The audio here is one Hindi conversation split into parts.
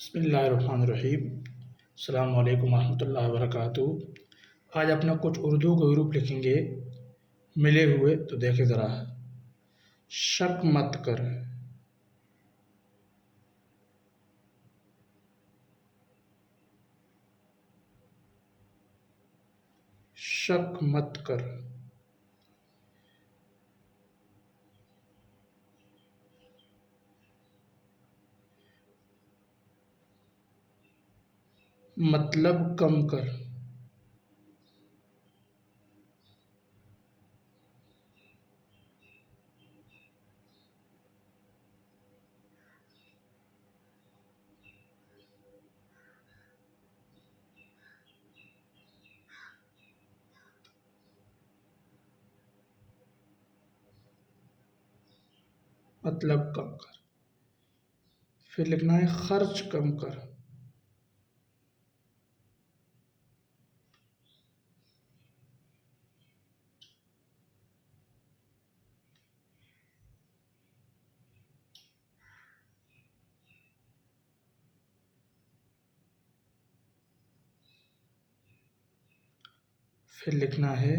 बिस्मिल्लाहिर्रहमानिर्रहीम। अस्सलामु अलैकुम वरहमतुल्लाहि वबरकातुहू। आज अपना कुछ उर्दू के हरूफ लिखेंगे मिले हुए, तो देखें ज़रा। शक मत कर, शक मत कर। मतलब कम कर, मतलब कम कर। फिर लिखना है खर्च कम कर, फिर लिखना है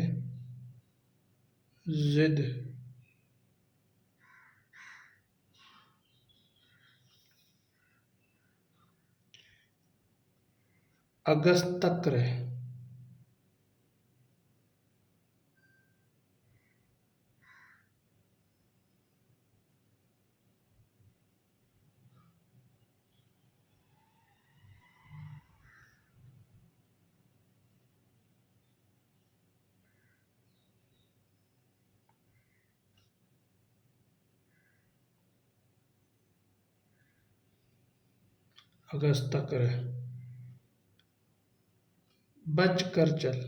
जिद अगस्त तक रहे। अगस्त तक रहे। बच कर चल,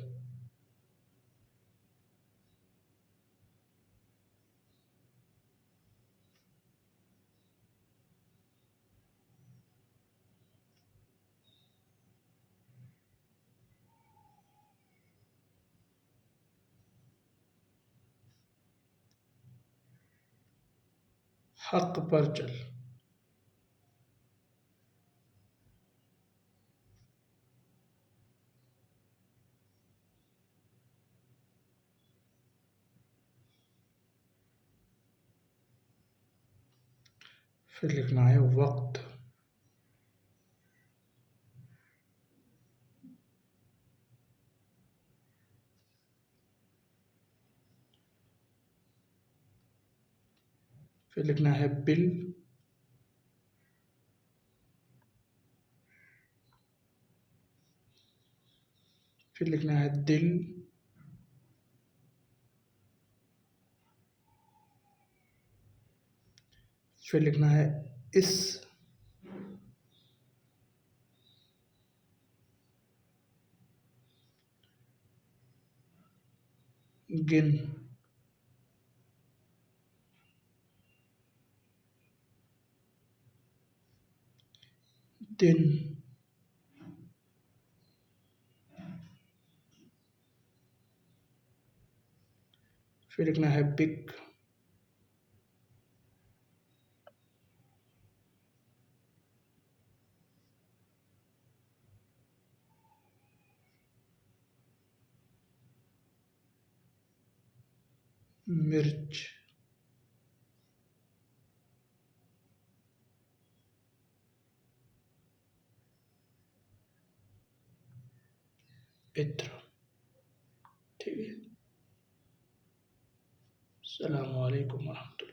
हक पर चल, फिर लिखना है वक्त, फिर लिखना है बिल, फिर लिखना है दिल, फिर लिखना है इस, गिन, दिन, फिर लिखना है बिक, मिर्च, इत्र। ठीक है। अस्सलामु अलैकुम वरहमतुल्लाह।